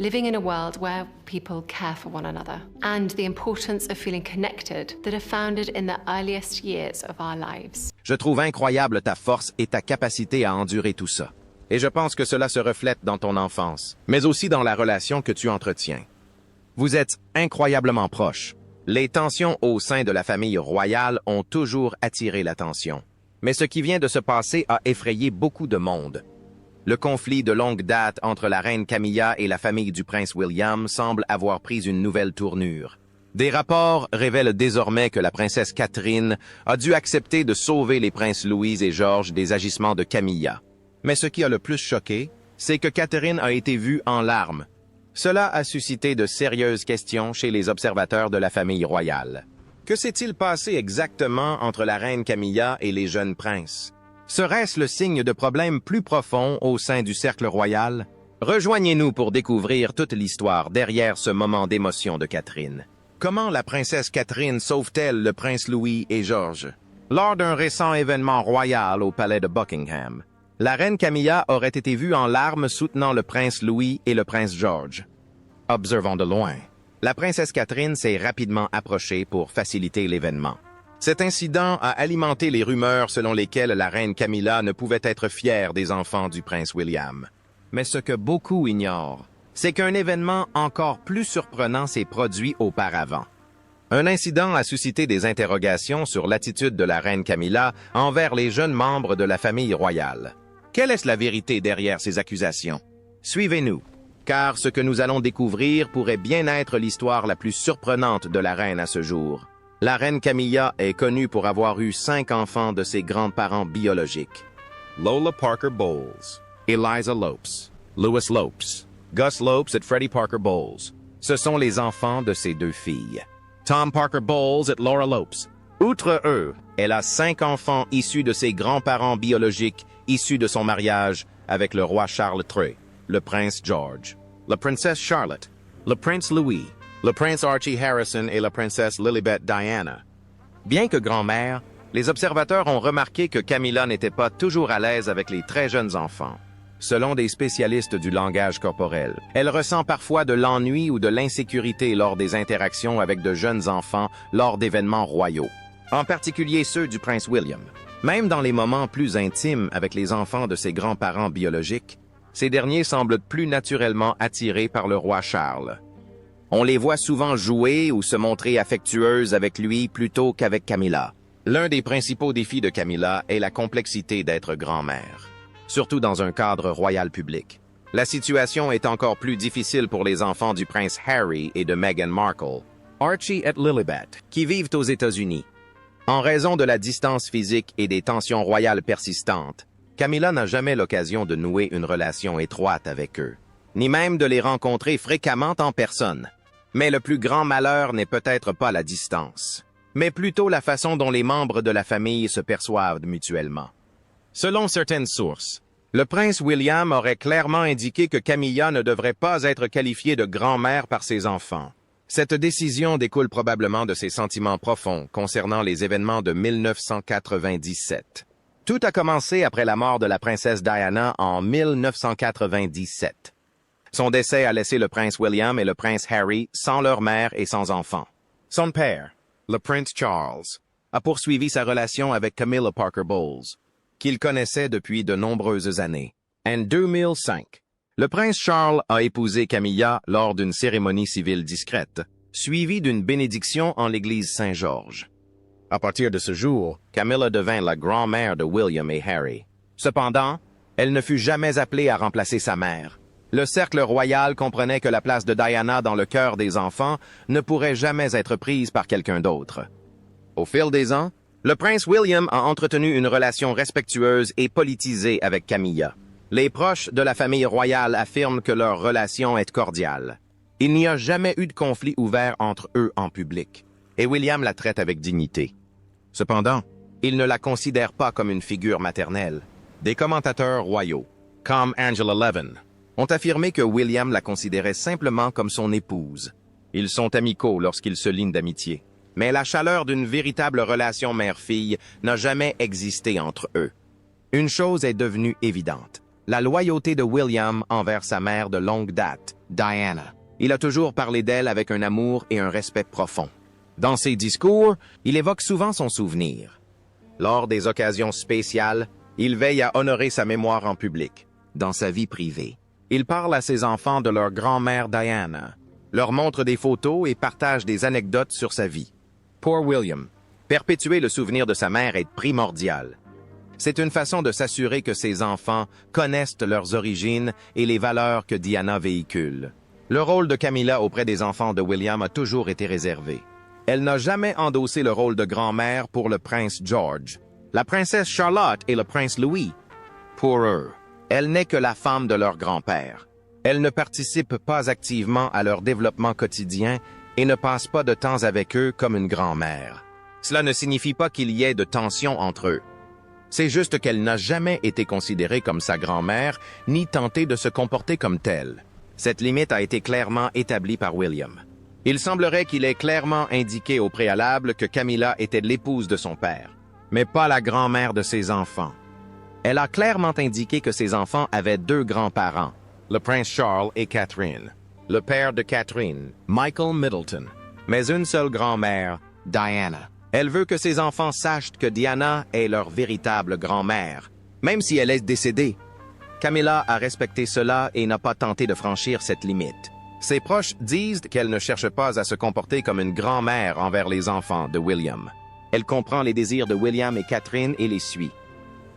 living in a world where people care for one another, and the importance of feeling connected that are founded in the earliest years of our lives. Je trouve incroyable ta force et ta capacité à endurer tout ça. Et je pense que cela se reflète dans ton enfance, mais aussi dans la relation que tu entretiens. Vous êtes incroyablement proches. Les tensions au sein de la famille royale ont toujours attiré l'attention. Mais ce qui vient de se passer a effrayé beaucoup de monde. Le conflit de longue date entre la reine Camilla et la famille du prince William semble avoir pris une nouvelle tournure. Des rapports révèlent désormais que la princesse Catherine a dû accepter de sauver les princes Louis et George des agissements de Camilla. Mais ce qui a le plus choqué, c'est que Catherine a été vue en larmes. Cela a suscité de sérieuses questions chez les observateurs de la famille royale. Que s'est-il passé exactement entre la reine Camilla et les jeunes princes? Serait-ce le signe de problèmes plus profonds au sein du cercle royal? Rejoignez-nous pour découvrir toute l'histoire derrière ce moment d'émotion de Catherine. Comment la princesse Catherine sauve-t-elle le prince Louis et George? Lors d'un récent événement royal au palais de Buckingham, la reine Camilla aurait été vue en larmes soutenant le prince Louis et le prince George. Observons de loin. La princesse Catherine s'est rapidement approchée pour faciliter l'événement. Cet incident a alimenté les rumeurs selon lesquelles la reine Camilla ne pouvait être fière des enfants du prince William. Mais ce que beaucoup ignorent, c'est qu'un événement encore plus surprenant s'est produit auparavant. Un incident a suscité des interrogations sur l'attitude de la reine Camilla envers les jeunes membres de la famille royale. Quelle est la vérité derrière ces accusations? Suivez-nous, car ce que nous allons découvrir pourrait bien être l'histoire la plus surprenante de la reine à ce jour. La reine Camilla est connue pour avoir eu 5 enfants de ses grands-parents biologiques. Lola Parker Bowles, Eliza Lopes, Louis Lopes, Gus Lopes et Freddie Parker Bowles. Ce sont les enfants de ses 2 filles. Tom Parker Bowles et Laura Lopes. Outre eux, elle a 5 enfants issus de ses grands-parents biologiques, issus de son mariage avec le roi Charles III, le prince George, la princesse Charlotte, le prince Louis, le prince Archie Harrison et la princesse Lilibet Diana. Bien que grand-mère, les observateurs ont remarqué que Camilla n'était pas toujours à l'aise avec les très jeunes enfants. Selon des spécialistes du langage corporel, elle ressent parfois de l'ennui ou de l'insécurité lors des interactions avec de jeunes enfants lors d'événements royaux, en particulier ceux du prince William. Même dans les moments plus intimes avec les enfants de ses grands-parents biologiques, ces derniers semblent plus naturellement attirés par le roi Charles. On les voit souvent jouer ou se montrer affectueuses avec lui plutôt qu'avec Camilla. L'un des principaux défis de Camilla est la complexité d'être grand-mère, surtout dans un cadre royal public. La situation est encore plus difficile pour les enfants du prince Harry et de Meghan Markle, Archie et Lilibet, qui vivent aux États-Unis. En raison de la distance physique et des tensions royales persistantes, Camilla n'a jamais l'occasion de nouer une relation étroite avec eux, ni même de les rencontrer fréquemment en personne. Mais le plus grand malheur n'est peut-être pas la distance, mais plutôt la façon dont les membres de la famille se perçoivent mutuellement. Selon certaines sources, le prince William aurait clairement indiqué que Camilla ne devrait pas être qualifiée de grand-mère par ses enfants. Cette décision découle probablement de ses sentiments profonds concernant les événements de 1997. Tout a commencé après la mort de la princesse Diana en 1997. Son décès a laissé le prince William et le prince Harry sans leur mère et sans enfants. Son père, le prince Charles, a poursuivi sa relation avec Camilla Parker Bowles, qu'il connaissait depuis de nombreuses années. En 2005, le prince Charles a épousé Camilla lors d'une cérémonie civile discrète, suivie d'une bénédiction en l'église Saint-Georges. À partir de ce jour, Camilla devint la grand-mère de William et Harry. Cependant, elle ne fut jamais appelée à remplacer sa mère. Le cercle royal comprenait que la place de Diana dans le cœur des enfants ne pourrait jamais être prise par quelqu'un d'autre. Au fil des ans, le prince William a entretenu une relation respectueuse et politisée avec Camilla. Les proches de la famille royale affirment que leur relation est cordiale. Il n'y a jamais eu de conflit ouvert entre eux en public, et William la traite avec dignité. Cependant, il ne la considère pas comme une figure maternelle. Des commentateurs royaux, comme Angela Levin, ont affirmé que William la considérait simplement comme son épouse. Ils sont amicaux lorsqu'ils se lient d'amitié. Mais la chaleur d'une véritable relation mère-fille n'a jamais existé entre eux. Une chose est devenue évidente. la loyauté de William envers sa mère de longue date, Diana. Il a toujours parlé d'elle avec un amour et un respect profond. Dans ses discours, il évoque souvent son souvenir. Lors des occasions spéciales, il veille à honorer sa mémoire en public. Dans sa vie privée, il parle à ses enfants de leur grand-mère Diana, leur montre des photos et partage des anecdotes sur sa vie. Pour William, perpétuer le souvenir de sa mère est primordial. C'est une façon de s'assurer que ses enfants connaissent leurs origines et les valeurs que Diana véhicule. Le rôle de Camilla auprès des enfants de William a toujours été réservé. Elle n'a jamais endossé le rôle de grand-mère pour le prince George, la princesse Charlotte et le prince Louis. Pour eux, elle n'est que la femme de leur grand-père. Elle ne participe pas activement à leur développement quotidien et ne passe pas de temps avec eux comme une grand-mère. Cela ne signifie pas qu'il y ait de tension entre eux. C'est juste qu'elle n'a jamais été considérée comme sa grand-mère, ni tenté de se comporter comme telle. Cette limite a été clairement établie par William. Il semblerait qu'il ait clairement indiqué au préalable que Camilla était l'épouse de son père, mais pas la grand-mère de ses enfants. Elle a clairement indiqué que ses enfants avaient deux grands-parents, le prince Charles et Catherine, le père de Catherine, Michael Middleton, mais une seule grand-mère, Diana. Elle veut que ses enfants sachent que Diana est leur véritable grand-mère, même si elle est décédée. Camilla a respecté cela et n'a pas tenté de franchir cette limite. Ses proches disent qu'elle ne cherche pas à se comporter comme une grand-mère envers les enfants de William. Elle comprend les désirs de William et Catherine et les suit.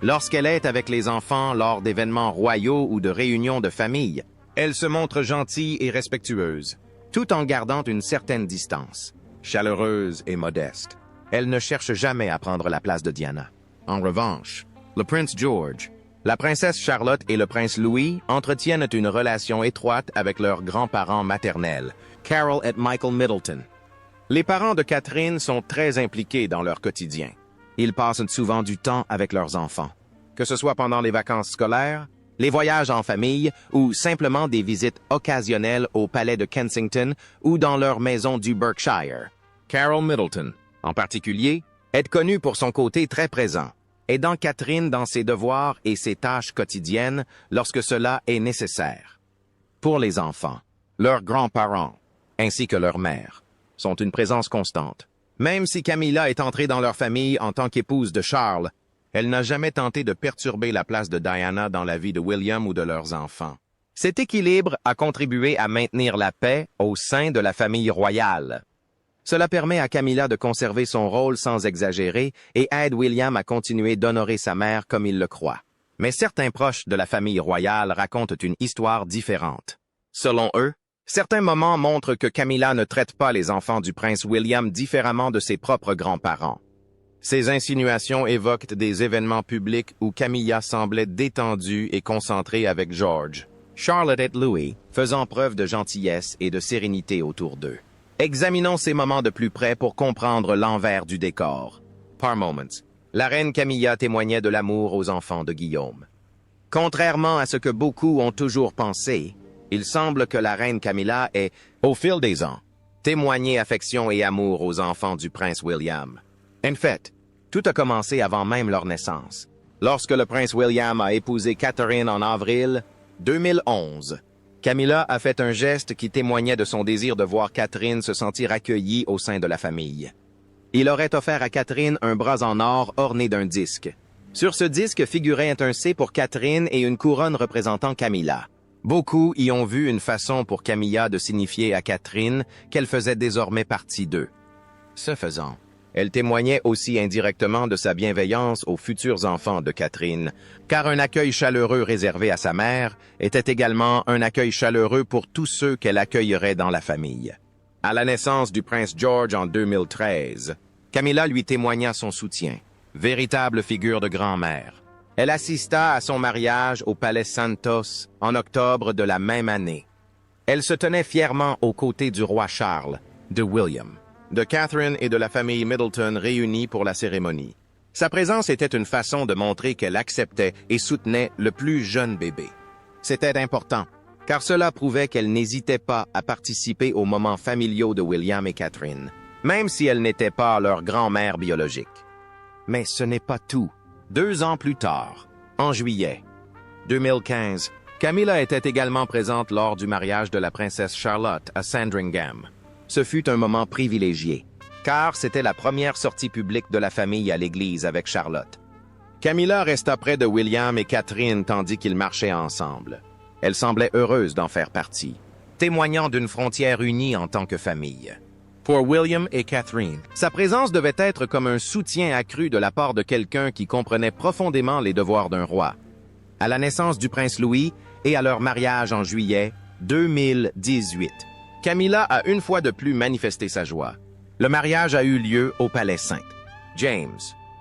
Lorsqu'elle est avec les enfants lors d'événements royaux ou de réunions de famille, elle se montre gentille et respectueuse, tout en gardant une certaine distance, chaleureuse et modeste. Elle ne cherche jamais à prendre la place de Diana. En revanche, le prince George, la princesse Charlotte et le prince Louis entretiennent une relation étroite avec leurs grands-parents maternels, Carol et Michael Middleton. Les parents de Catherine sont très impliqués dans leur quotidien. Ils passent souvent du temps avec leurs enfants, que ce soit pendant les vacances scolaires, les voyages en famille ou simplement des visites occasionnelles au palais de Kensington ou dans leur maison du Berkshire. Carol Middleton, en particulier, est connue pour son côté très présent, aidant Catherine dans ses devoirs et ses tâches quotidiennes lorsque cela est nécessaire. Pour les enfants, leurs grands-parents, ainsi que leur mère, sont une présence constante. Même si Camilla est entrée dans leur famille en tant qu'épouse de Charles, elle n'a jamais tenté de perturber la place de Diana dans la vie de William ou de leurs enfants. Cet équilibre a contribué à maintenir la paix au sein de la famille royale. Cela permet à Camilla de conserver son rôle sans exagérer et aide William à continuer d'honorer sa mère comme il le croit. Mais certains proches de la famille royale racontent une histoire différente. Selon eux, certains moments montrent que Camilla ne traite pas les enfants du prince William différemment de ses propres grands-parents. Ces insinuations évoquent des événements publics où Camilla semblait détendue et concentrée avec George, Charlotte et Louis, faisant preuve de gentillesse et de sérénité autour d'eux. Examinons ces moments de plus près pour comprendre l'envers du décor. Par moments, la reine Camilla témoignait de l'amour aux enfants de Guillaume. Contrairement à ce que beaucoup ont toujours pensé, il semble que la reine Camilla ait, au fil des ans, témoigné affection et amour aux enfants du prince William. En fait, tout a commencé avant même leur naissance, lorsque le prince William a épousé Catherine en avril 2011. Camilla a fait un geste qui témoignait de son désir de voir Catherine se sentir accueillie au sein de la famille. Il aurait offert à Catherine un bras en or orné d'un disque. Sur ce disque figurait un C pour Catherine et une couronne représentant Camilla. Beaucoup y ont vu une façon pour Camilla de signifier à Catherine qu'elle faisait désormais partie d'eux. Ce faisant, elle témoignait aussi indirectement de sa bienveillance aux futurs enfants de Catherine, car un accueil chaleureux réservé à sa mère était également un accueil chaleureux pour tous ceux qu'elle accueillerait dans la famille. À la naissance du prince George en 2013, Camilla lui témoigna son soutien, véritable figure de grand-mère. Elle assista à son mariage au Palais Santos en octobre de la même année. Elle se tenait fièrement aux côtés du roi Charles, de William, de Catherine et de la famille Middleton réunis pour la cérémonie. Sa présence était une façon de montrer qu'elle acceptait et soutenait le plus jeune bébé. C'était important, car cela prouvait qu'elle n'hésitait pas à participer aux moments familiaux de William et Catherine, même si elle n'était pas leur grand-mère biologique. Mais ce n'est pas tout. 2 ans plus tard, en juillet, 2015. Camilla était également présente lors du mariage de la princesse Charlotte à Sandringham. Ce fut un moment privilégié, car c'était la première sortie publique de la famille à l'église avec Charlotte. Camilla resta près de William et Catherine tandis qu'ils marchaient ensemble. Elle semblait heureuse d'en faire partie, témoignant d'une frontière unie en tant que famille. Pour William et Catherine, sa présence devait être comme un soutien accru de la part de quelqu'un qui comprenait profondément les devoirs d'un roi. À la naissance du prince Louis et à leur mariage en juillet 2018, Camilla a une fois de plus manifesté sa joie. Le mariage a eu lieu au Palais Saint James,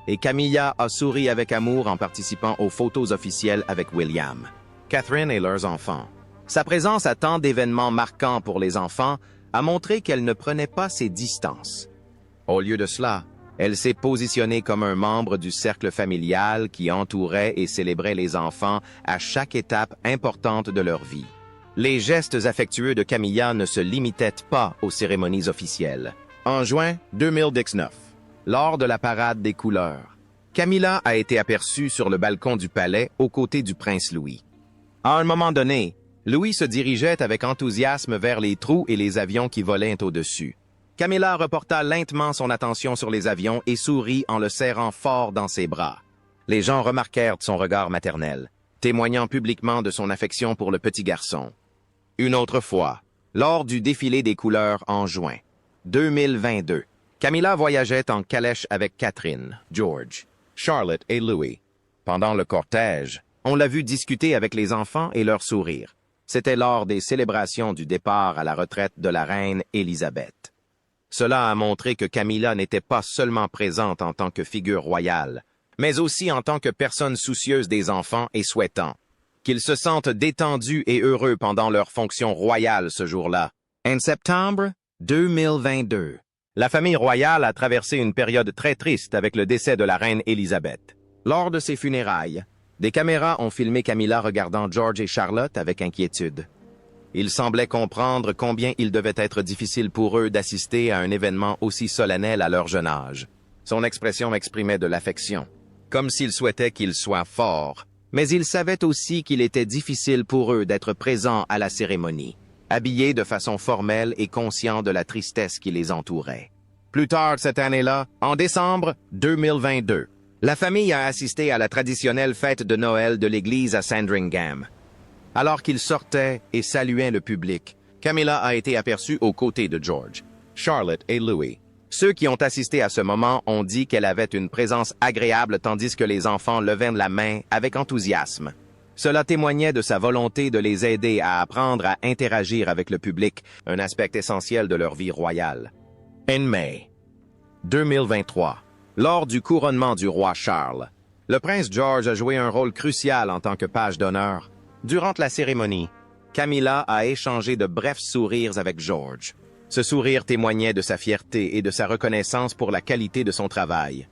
et Camilla a souri avec amour en participant aux photos officielles avec William, Catherine et leurs enfants. Sa présence à tant d'événements marquants pour les enfants a montré qu'elle ne prenait pas ses distances. Au lieu de cela, elle s'est positionnée comme un membre du cercle familial qui entourait et célébrait les enfants à chaque étape importante de leur vie. Les gestes affectueux de Camilla ne se limitaient pas aux cérémonies officielles. En juin 2019, lors de la parade des couleurs, Camilla a été aperçue sur le balcon du palais aux côtés du prince Louis. À un moment donné, Louis se dirigeait avec enthousiasme vers les trous et les avions qui volaient au-dessus. Camilla reporta lentement son attention sur les avions et sourit en le serrant fort dans ses bras. Les gens remarquèrent son regard maternel, témoignant publiquement de son affection pour le petit garçon. Une autre fois, lors du défilé des couleurs en juin 2022, Camilla voyageait en calèche avec Catherine, George, Charlotte et Louis. Pendant le cortège, on l'a vu discuter avec les enfants et leur sourire. C'était lors des célébrations du départ à la retraite de la reine Élisabeth. Cela a montré que Camilla n'était pas seulement présente en tant que figure royale, mais aussi en tant que personne soucieuse des enfants et souhaitant qu'ils se sentent détendus et heureux pendant leur fonction royale ce jour-là. En septembre 2022, la famille royale a traversé une période très triste avec le décès de la reine Élisabeth. Lors de ses funérailles, des caméras ont filmé Camilla regardant George et Charlotte avec inquiétude. Ils semblaient comprendre combien il devait être difficile pour eux d'assister à un événement aussi solennel à leur jeune âge. Son expression exprimait de l'affection, comme s'il souhaitait qu'ils soient forts, mais ils savaient aussi qu'il était difficile pour eux d'être présents à la cérémonie, habillés de façon formelle et conscients de la tristesse qui les entourait. Plus tard cette année-là, en décembre 2022, la famille a assisté à la traditionnelle fête de Noël de l'église à Sandringham. Alors qu'ils sortaient et saluaient le public, Camilla a été aperçue aux côtés de George, Charlotte et Louis. Ceux qui ont assisté à ce moment ont dit qu'elle avait une présence agréable tandis que les enfants levaient la main avec enthousiasme. Cela témoignait de sa volonté de les aider à apprendre à interagir avec le public, un aspect essentiel de leur vie royale. En mai 2023, lors du couronnement du roi Charles, le prince George a joué un rôle crucial en tant que page d'honneur. Durant la cérémonie, Camilla a échangé de brefs sourires avec George. Ce sourire témoignait de sa fierté et de sa reconnaissance pour la qualité de son travail.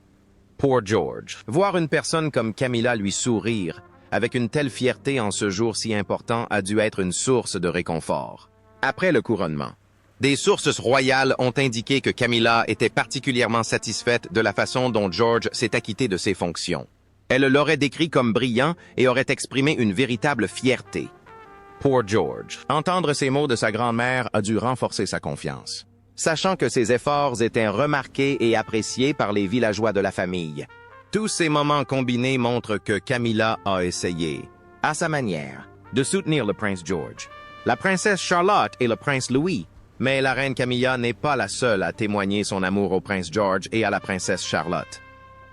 Pour George, voir une personne comme Camilla lui sourire, avec une telle fierté en ce jour si important, a dû être une source de réconfort. Après le couronnement, des sources royales ont indiqué que Camilla était particulièrement satisfaite de la façon dont George s'est acquitté de ses fonctions. Elle l'aurait décrit comme brillant et aurait exprimé une véritable fierté. Pour George, entendre ces mots de sa grand-mère a dû renforcer sa confiance, sachant que ses efforts étaient remarqués et appréciés par les villageois de la famille. Tous ces moments combinés montrent que Camilla a essayé, à sa manière, de soutenir le prince George, la princesse Charlotte et le prince Louis. Mais la reine Camilla n'est pas la seule à témoigner son amour au prince George et à la princesse Charlotte.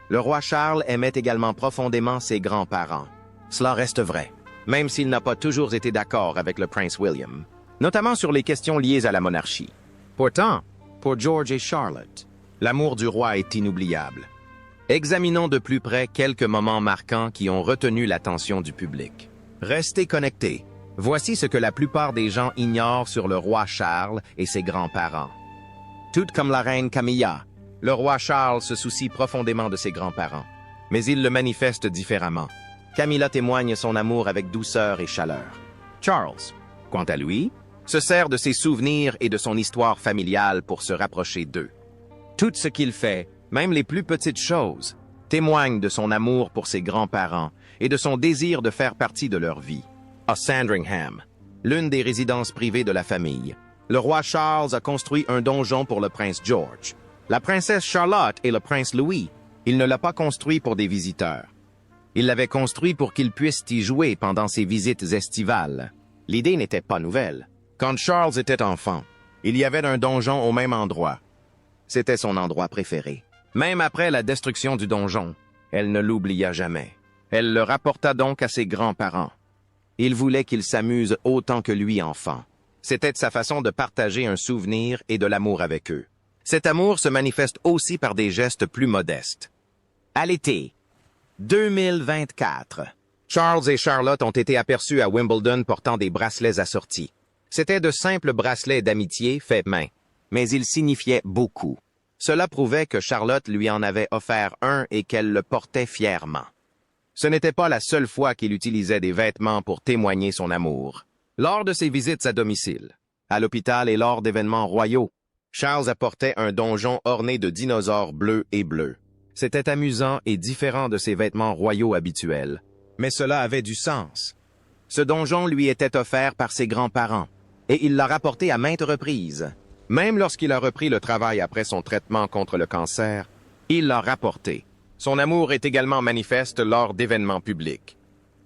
Le roi Charles aimait également profondément ses grands-parents. Cela reste vrai, même s'il n'a pas toujours été d'accord avec le prince William, notamment sur les questions liées à la monarchie. Pourtant, pour George et Charlotte, l'amour du roi est inoubliable. Examinons de plus près quelques moments marquants qui ont retenu l'attention du public. Restez connectés. Voici ce que la plupart des gens ignorent sur le roi Charles et ses grands-parents. Tout comme la reine Camilla, le roi Charles se soucie profondément de ses grands-parents, mais il le manifeste différemment. Camilla témoigne son amour avec douceur et chaleur. Charles, quant à lui, se sert de ses souvenirs et de son histoire familiale pour se rapprocher d'eux. Tout ce qu'il fait, même les plus petites choses, témoigne de son amour pour ses grands-parents et de son désir de faire partie de leur vie. À Sandringham, l'une des résidences privées de la famille, le roi Charles a construit un donjon pour le prince George. La princesse Charlotte et le prince Louis, il ne l'a pas construit pour des visiteurs. Il l'avait construit pour qu'ils puissent y jouer pendant ses visites estivales. L'idée n'était pas nouvelle. Quand Charles était enfant, il y avait un donjon au même endroit. C'était son endroit préféré. Même après la destruction du donjon, elle ne l'oublia jamais. Elle le rapporta donc à ses grands-parents. Il voulait qu'ils s'amusent autant que lui enfant. C'était sa façon de partager un souvenir et de l'amour avec eux. Cet amour se manifeste aussi par des gestes plus modestes. À l'été 2024, Charles et Charlotte ont été aperçus à Wimbledon portant des bracelets assortis. C'étaient de simples bracelets d'amitié faits main, mais ils signifiaient beaucoup. Cela prouvait que Charlotte lui en avait offert un et qu'elle le portait fièrement. Ce n'était pas la seule fois qu'il utilisait des vêtements pour témoigner son amour. Lors de ses visites à domicile, à l'hôpital et lors d'événements royaux, Charles apportait un donjon orné de dinosaures bleus et bleus. C'était amusant et différent de ses vêtements royaux habituels, mais cela avait du sens. Ce donjon lui était offert par ses grands-parents, et il l'a rapporté à maintes reprises. Même lorsqu'il a repris le travail après son traitement contre le cancer, il l'a rapporté. Son amour est également manifeste lors d'événements publics.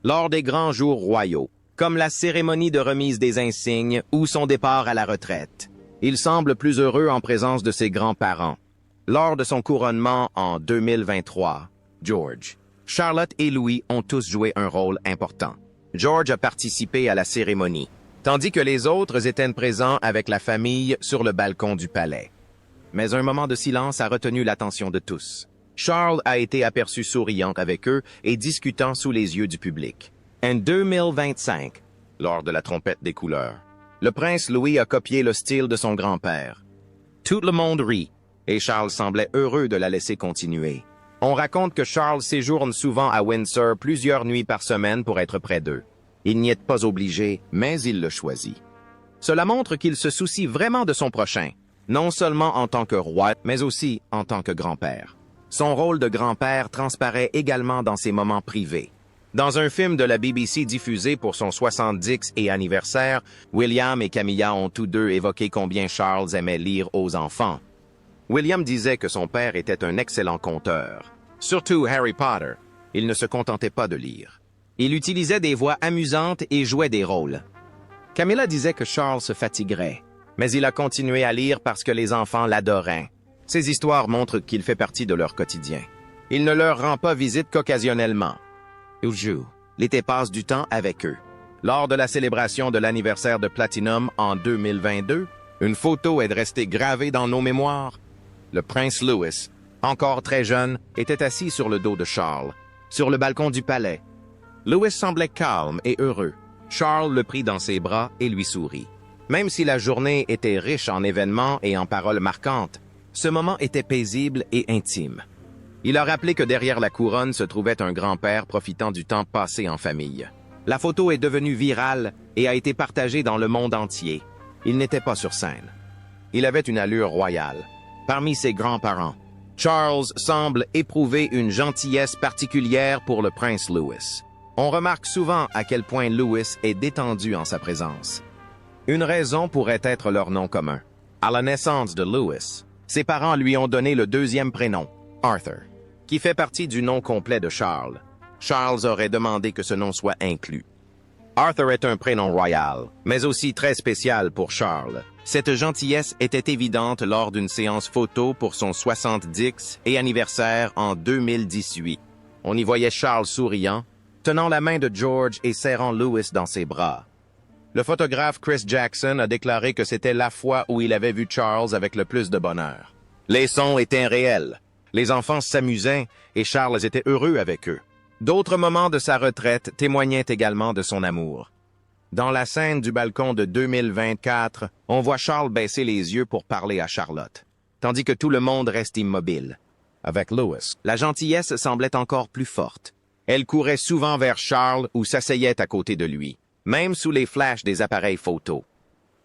Lors des grands jours royaux, comme la cérémonie de remise des insignes ou son départ à la retraite. Il semble plus heureux en présence de ses grands-parents. Lors de son couronnement en 2023, George, Charlotte et Louis ont tous joué un rôle important. George a participé à la cérémonie, tandis que les autres étaient présents avec la famille sur le balcon du palais. Mais un moment de silence a retenu l'attention de tous. Charles a été aperçu souriant avec eux et discutant sous les yeux du public. En 2025, lors de la trompette des couleurs, le prince Louis a copié le style de son grand-père. Tout le monde rit, et Charles semblait heureux de la laisser continuer. On raconte que Charles séjourne souvent à Windsor plusieurs nuits par semaine pour être près d'eux. Il n'y est pas obligé, mais il le choisit. Cela montre qu'il se soucie vraiment de son prochain, non seulement en tant que roi, mais aussi en tant que grand-père. Son rôle de grand-père transparaît également dans ses moments privés. Dans un film de la BBC diffusé pour son 70e anniversaire, William et Camilla ont tous deux évoqué combien Charles aimait lire aux enfants. William disait que son père était un excellent conteur. Surtout Harry Potter, il ne se contentait pas de lire. Il utilisait des voix amusantes et jouait des rôles. Camilla disait que Charles se fatiguerait, mais il a continué à lire parce que les enfants l'adoraient. Ces histoires montrent qu'il fait partie de leur quotidien. Il ne leur rend pas visite qu'occasionnellement. Il joue. L'été passe du temps avec eux. Lors de la célébration de l'anniversaire de Platinum en 2022, une photo est restée gravée dans nos mémoires. Le prince Louis, encore très jeune, était assis sur le dos de Charles, sur le balcon du palais. Louis semblait calme et heureux. Charles le prit dans ses bras et lui sourit. Même si la journée était riche en événements et en paroles marquantes, ce moment était paisible et intime. Il a rappelé que derrière la couronne se trouvait un grand-père profitant du temps passé en famille. La photo est devenue virale et a été partagée dans le monde entier. Il n'était pas sur scène. Il avait une allure royale. Parmi ses grands-parents, Charles semble éprouver une gentillesse particulière pour le prince Louis. On remarque souvent à quel point Louis est détendu en sa présence. Une raison pourrait être leur nom commun. À la naissance de Louis, ses parents lui ont donné le deuxième prénom, Arthur, qui fait partie du nom complet de Charles. Charles aurait demandé que ce nom soit inclus. Arthur est un prénom royal, mais aussi très spécial pour Charles. Cette gentillesse était évidente lors d'une séance photo pour son 70e anniversaire en 2018. On y voyait Charles souriant, tenant la main de George et serrant Louis dans ses bras. Le photographe Chris Jackson a déclaré que c'était la fois où il avait vu Charles avec le plus de bonheur. Les sons étaient réels. Les enfants s'amusaient et Charles était heureux avec eux. D'autres moments de sa retraite témoignaient également de son amour. Dans la scène du balcon de 2024, on voit Charles baisser les yeux pour parler à Charlotte, tandis que tout le monde reste immobile. Avec Louis, la gentillesse semblait encore plus forte. Elle courait souvent vers Charles ou s'asseyait à côté de lui, même sous les flashs des appareils photo.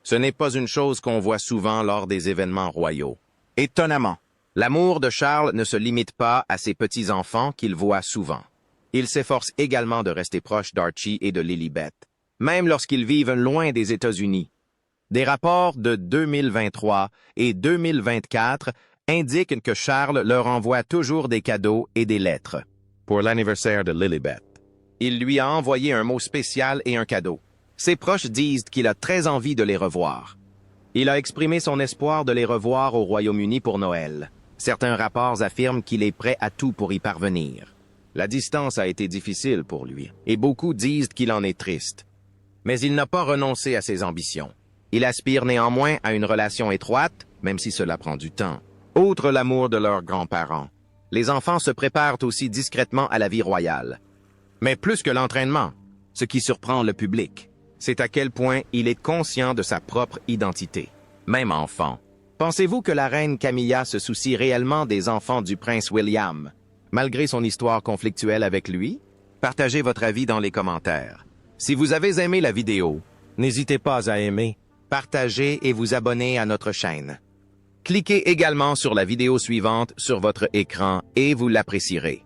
Ce n'est pas une chose qu'on voit souvent lors des événements royaux. Étonnamment, l'amour de Charles ne se limite pas à ses petits-enfants qu'il voit souvent. Il s'efforce également de rester proche d'Archie et de Lilibet, même lorsqu'ils vivent loin des États-Unis. Des rapports de 2023 et 2024 indiquent que Charles leur envoie toujours des cadeaux et des lettres. Pour l'anniversaire de Lilibet, il lui a envoyé un mot spécial et un cadeau. Ses proches disent qu'il a très envie de les revoir. Il a exprimé son espoir de les revoir au Royaume-Uni pour Noël. Certains rapports affirment qu'il est prêt à tout pour y parvenir. La distance a été difficile pour lui, et beaucoup disent qu'il en est triste. Mais il n'a pas renoncé à ses ambitions. Il aspire néanmoins à une relation étroite, même si cela prend du temps. Outre l'amour de leurs grands-parents, les enfants se préparent aussi discrètement à la vie royale. Mais plus que l'entraînement, ce qui surprend le public, c'est à quel point il est conscient de sa propre identité. Même enfant. Pensez-vous que la reine Camilla se soucie réellement des enfants du prince William, malgré son histoire conflictuelle avec lui? Partagez votre avis dans les commentaires. Si vous avez aimé la vidéo, n'hésitez pas à aimer, partager et vous abonner à notre chaîne. Cliquez également sur la vidéo suivante sur votre écran et vous l'apprécierez.